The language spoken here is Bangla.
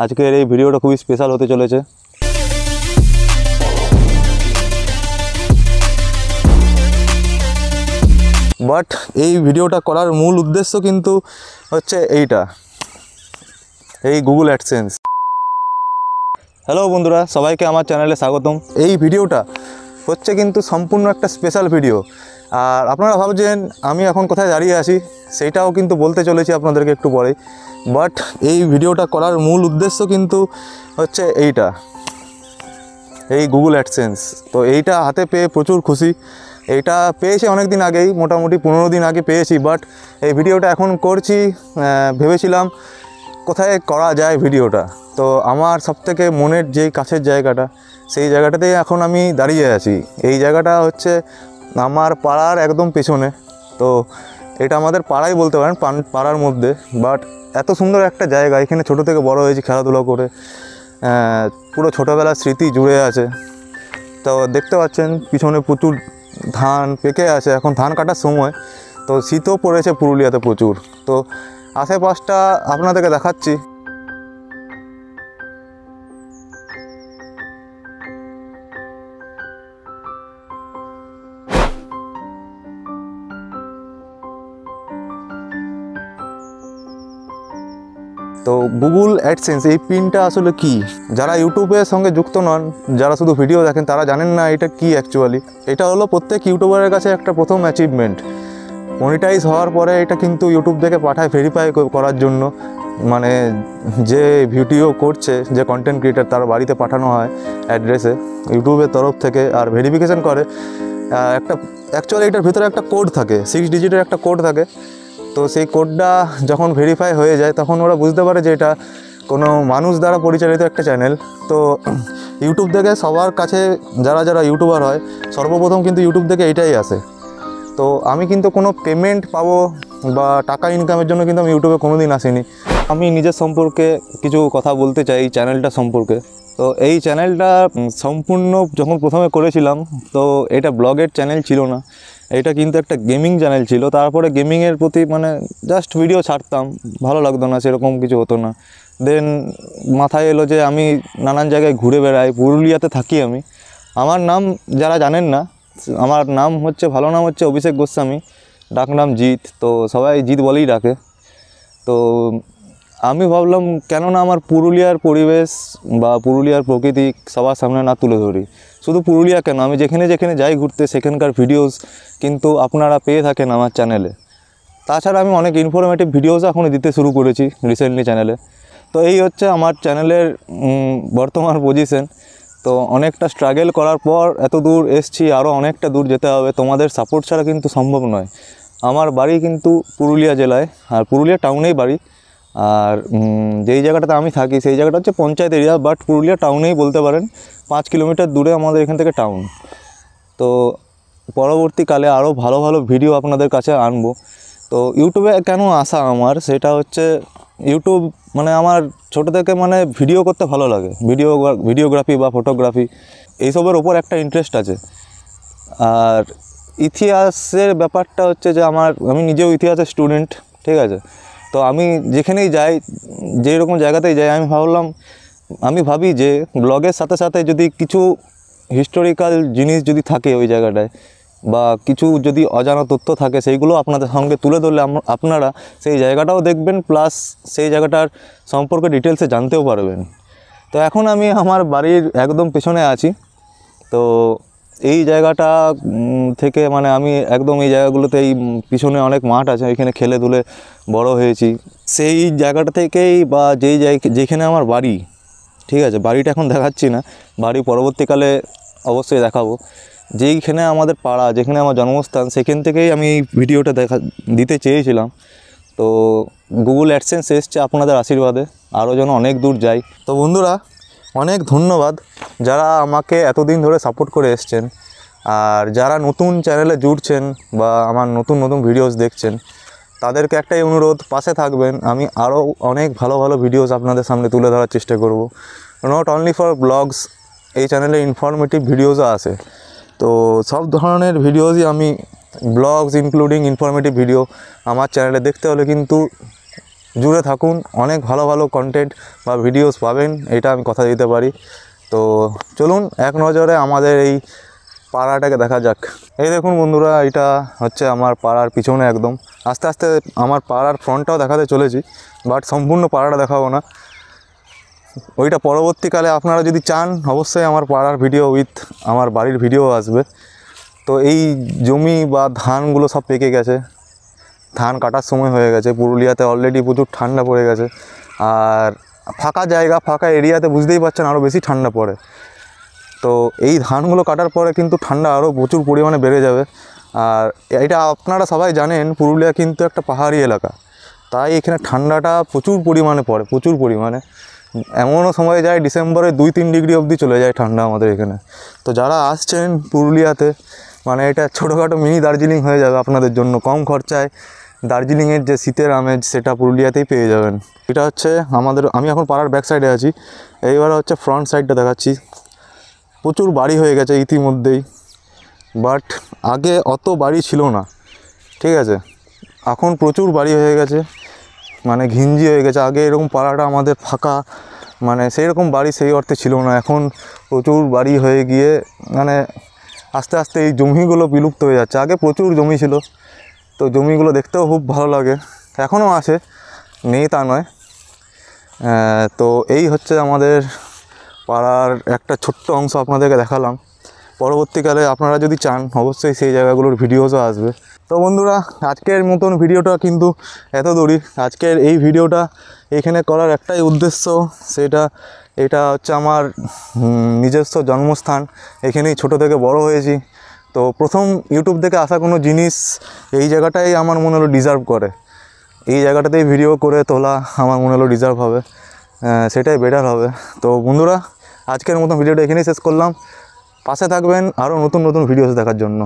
আজকের এই ভিডিওটা খুবই স্পেশাল হতে চলেছে। বাট এই ভিডিওটা করার মূল উদ্দেশ্য কিন্তু হচ্ছে এই গুগল অ্যাডসেন্স। হ্যালো বন্ধুরা, সবাইকে আমার চ্যানেলে স্বাগতম। এই ভিডিওটা হচ্ছে কিন্তু সম্পূর্ণ একটা স্পেশাল ভিডিও। আর আপনারা ভাবছেন আমি এখন কোথায় দাঁড়িয়ে আছি, সেইটাও কিন্তু বলতে চলেছি আপনাদেরকে একটু পরেই। বাট এই ভিডিওটা করার মূল উদ্দেশ্য কিন্তু হচ্ছে এই গুগল অ্যাডসেন্স। তো এইটা হাতে পেয়ে প্রচুর খুশি। এইটা পেয়েছি অনেক দিন আগেই, মোটামুটি 15 দিন আগে পেয়েছি। বাট এই ভিডিওটা এখন করছি, ভেবেছিলাম কোথায় করা যায় ভিডিওটা। তো আমার সবথেকে মনের যেই কাছের জায়গাটা, সেই জায়গাটাতেই এখন আমি দাঁড়িয়ে আছি। এই জায়গাটা হচ্ছে আমার পাড়ার একদম পেছনে। তো এটা আমাদের পাড়াই বলতে পারেন, পাড়ার মধ্যে। বাট এত সুন্দর একটা জায়গা, এখানে ছোটো থেকে বড় হয়েছি খেলাধুলা করে, পুরো ছোটোবেলার স্মৃতি জুড়ে আছে। তো দেখতে পাচ্ছেন পিছনে প্রচুর ধান পেকে আছে, এখন ধান কাটার সময়। তো শীতও পড়েছে পুরুলিয়াতে প্রচুর। তো আশেপাশটা আপনাদেরকে দেখাচ্ছি। তো গুগল অ্যাডসেন্স এই পিনটা আসলে কি, যারা ইউটিউবের সঙ্গে যুক্ত নন, যারা শুধু ভিডিও দেখেন, তারা জানেন না এটা কি অ্যাকচুয়ালি। এটা হলো প্রত্যেক ইউটিউবারের কাছে একটা প্রথম অ্যাচিভমেন্ট। মনিটাইজ হওয়ার পরে এটা কিন্তু ইউটিউব থেকে পাঠায় ভেরিফাই করার জন্য। মানে যে ভিডিও করছে, যে কন্টেন্ট ক্রিয়েটার, তার বাড়িতে পাঠানো হয় অ্যাড্রেসে ইউটিউবের তরফ থেকে, আর ভেরিফিকেশান করে। অ্যাকচুয়ালি এটার ভিতরে একটা কোড থাকে, 6 ডিজিটের একটা কোড থাকে। তো সেই কোডটা যখন ভেরিফাই হয়ে যায়, তখন ওরা বুঝতে পারে যে এটা কোনো মানুষ দ্বারা পরিচালিত একটা চ্যানেল। তো ইউটিউব থেকে সবার কাছে যারা ইউটিউবার হয়, সর্বপ্রথম কিন্তু ইউটিউব থেকে এইটাই আসে। তো আমি কিন্তু কোনো পেমেন্ট পাবো বা টাকা ইনকামের জন্য কিন্তু আমি ইউটিউবে কোনো দিন আসিনি। আমি নিজের সম্পর্কে কিছু কথা বলতে চাই, এই চ্যানেলটা সম্পর্কে। তো এই চ্যানেলটা সম্পূর্ণ যখন প্রথমে করেছিলাম, তো এটা ব্লগের চ্যানেল ছিল না, এটা কিন্তু একটা গেমিং চ্যানেল ছিল। তারপরে গেমিংয়ের প্রতি মানে জাস্ট ভিডিও ছাড়তাম, ভালো লাগতো না, সেরকম কিছু হতো না। দেন মাথায় এলো যে আমি নানান জায়গায় ঘুরে বেড়াই, পুরুলিয়াতে থাকি আমি। আমার নাম যারা জানেন না, আমার নাম হচ্ছে, ভালো নাম হচ্ছে অভিষেক গোস্বামী, ডাকনাম জিৎ। তো সবাই জিৎ বলেই ডাকে। তো আমি ভাবলাম কেননা আমার পুরুলিয়ার পরিবেশ বা পুরুলিয়ার প্রকৃতি সবার সামনে না তুলে ধরি। শুধু পুরুলিয়া কেন, আমি যেখানে যেখানে যাই ঘুরতে, সেখানকার ভিডিওস কিন্তু আপনারা পেয়ে থাকেন আমার চ্যানেলে। তাছাড়া আমি অনেক ইনফরমেটিভ ভিডিওস এখন দিতে শুরু করেছি রিসেন্টলি চ্যানেলে। তো এই হচ্ছে আমার চ্যানেলের বর্তমান পজিশন। তো অনেকটা স্ট্রাগল করার পর এত দূর এসছি, আরও অনেকটা দূর যেতে হবে। তোমাদের সাপোর্ট ছাড়া কিন্তু সম্ভব নয়। আমার বাড়ি কিন্তু পুরুলিয়া জেলায়, আর পুরুলিয়া টাউনেই বাড়ি। আর যেই জায়গাটাতে আমি থাকি, সেই জায়গাটা হচ্ছে পঞ্চায়েত এরিয়া, বাট পুরুলিয়া টাউনেই বলতে পারেন। 5 কিলোমিটার দূরে আমাদের এখান থেকে টাউন। তো পরবর্তীকালে আরও ভালো ভালো ভিডিও আপনাদের কাছে আনবো। তো ইউটিউবে কেন আসা আমার, সেটা হচ্ছে ইউটিউব মানে আমার ছোটো থেকে মানে ভিডিও করতে ভালো লাগে। ভিডিওগ্রাফি বা ফটোগ্রাফি এইসবের ওপর একটা ইন্টারেস্ট আছে। আর ইতিহাসের ব্যাপারটা হচ্ছে যে আমি নিজেও ইতিহাসের স্টুডেন্ট, ঠিক আছে। তো আমি যেখানেই যাই, যেই রকম জায়গাতেই যাই, আমি ভাবি যে ব্লগের সাথে সাথে যদি কিছু হিস্টোরিক্যাল জিনিস যদি থাকে ওই জায়গাটায়, বা কিছু যদি অজানা তথ্য থাকে, সেইগুলো আপনাদের সঙ্গে তুলে ধরলে আপনারা সেই জায়গাটাও দেখবেন, প্লাস সেই জায়গাটার সম্পর্কে ডিটেলসে জানতেও পারবেন। তো এখন আমি আমার বাড়ির একদম পেছনে আছি। তো এই জায়গাটা থেকে মানে আমি একদম এই জায়গাগুলোতে, এই পিছনে অনেক মাঠ আছে, এখানে খেলে ধুলে বড় হয়েছি। সেই জায়গাটা থেকেই বা যেখানে আমার বাড়ি, ঠিক আছে, বাড়িটা এখন দেখাচ্ছি না, বাড়ি পরবর্তীকালে অবশ্যই দেখাবো। যেইখানে আমাদের পাড়া, যেখানে আমার জন্মস্থান, সেখান থেকেই আমি এই ভিডিওটা দিতে চেয়েছিলাম। তো গুগল অ্যাডসেন্স এসছে আপনাদের আশীর্বাদে, আরও যেন অনেক দূর যাই। তো বন্ধুরা, অনেক ধন্যবাদ যারা আমাকে এতদিন ধরে সাপোর্ট করে এসছেন। আর যারা নতুন চ্যানেলে জুড়ছেন বা আমার নতুন ভিডিওস দেখছেন, তাদেরকে একটাই অনুরোধ, পাশে থাকবেন। আমি আরও অনেক ভালো ভালো ভিডিওস আপনাদের সামনে তুলে ধরার চেষ্টা করব। নট অনলি ফর ব্লগস, এই চ্যানেলে ইনফরমেটিভ ভিডিওসও আছে। তো সব ধরনের ভিডিওসই আমি, ব্লগস ইনক্লুডিং ইনফরমেটিভ ভিডিও, আমার চ্যানেলে দেখতে হলে কিন্তু জুড়ে থাকুন, অনেক ভালো ভালো কন্টেন্ট বা ভিডিওস পাবেন, এটা আমি কথা দিতে পারি। তো চলুন এক নজরে আমাদের এই পাড়াটাকে দেখা যাক। এই দেখুন বন্ধুরা, এটা হচ্ছে আমার পাড়ার পিছনে একদম। আস্তে আস্তে আমার পাড়ার ফ্রন্টটাও দেখাতে চলেছি, বাট সম্পূর্ণ পাড়াটা দেখাবো না, ওইটা পরবর্তীকালে আপনারা যদি চান অবশ্যই আমার পাড়ার ভিডিও উইথ আমার বাড়ির ভিডিও আসবে। তো এই জমি বা ধানগুলো সব পেকে গেছে, ধান কাটার সময় হয়ে গেছে। পুরুলিয়াতে অলরেডি প্রচুর ঠান্ডা পড়ে গেছে, আর ফাঁকা জায়গা, ফাঁকা এরিয়াতে বুঝতেই পারছেন আরও বেশি ঠান্ডা পড়ে। তো এই ধানগুলো কাটার পরে কিন্তু ঠান্ডা আরও প্রচুর পরিমাণে বেড়ে যাবে। আর এটা আপনারা সবাই জানেন, পুরুলিয়া কিন্তু একটা পাহাড়ি এলাকা, তাই এখানে ঠান্ডাটা প্রচুর পরিমাণে পড়ে, প্রচুর পরিমাণে। এমনও সময় যায় ডিসেম্বরে 2-3 ডিগ্রি অবধি চলে যায় ঠান্ডা আমাদের এখানে। তো যারা আসছেন পুরুলিয়াতে, মানে এটা ছোটোখাটো মিনি দার্জিলিং হয়ে যাবে আপনাদের জন্য। কম খরচায় দার্জিলিংয়ের যে শীতের আমেজ সেটা পুরুলিয়াতেই পেয়ে যাবেন। এটা হচ্ছে আমি এখন পাড়ার ব্যাক সাইডে আছি, এইবার হচ্ছে ফ্রন্ট সাইডটা দেখাচ্ছি। প্রচুর বাড়ি হয়ে গেছে ইতিমধ্যেই, বাট আগে অত বাড়ি ছিল না, ঠিক আছে? এখন প্রচুর বাড়ি হয়ে গেছে, মানে ঘিঞ্জি হয়ে গেছে। আগে এরকম পাড়াটা আমাদের ফাঁকা, মানে সেই রকম বাড়ি সেই অর্থে ছিল না। এখন প্রচুর বাড়ি হয়ে গিয়ে মানে আস্তে আস্তে এই জমিগুলো বিলুপ্ত হয়ে যাচ্ছে। আগে প্রচুর জমি ছিল, তো জমিগুলো দেখতেও খুব ভালো লাগে, এখনও আছে, নেই তা নয়। তো এই হচ্ছে আমাদের পাড়ার একটা ছোট্ট অংশ আপনাদেরকে দেখালাম। পরবর্তীকালে আপনারা যদি চান অবশ্যই সেই জায়গাগুলোর ভিডিওসও আসবে। তো বন্ধুরা, আজকের মতন ভিডিওটা কিন্তু এত দূরই। আজকের এই ভিডিওটা এখানে করার একটাই উদ্দেশ্য, এটা হচ্ছে আমার নিজস্ব জন্মস্থান, এখানেই ছোট থেকে বড় হয়েছি। তো প্রথম ইউটিউব থেকে আসা কোনো জিনিস এই জায়গাটাই আমার মনে হলো ডিজার্ভ করে, এই জায়গাটাতেই ভিডিও করে তোলা আমার মনে হলো ডিজার্ভ হবে, সেটাই বেটার হবে। তো বন্ধুরা, আজকের মতন ভিডিওটা এখানেই শেষ করলাম। পাশে থাকবেন আরও নতুন নতুন ভিডিওস দেখার জন্য।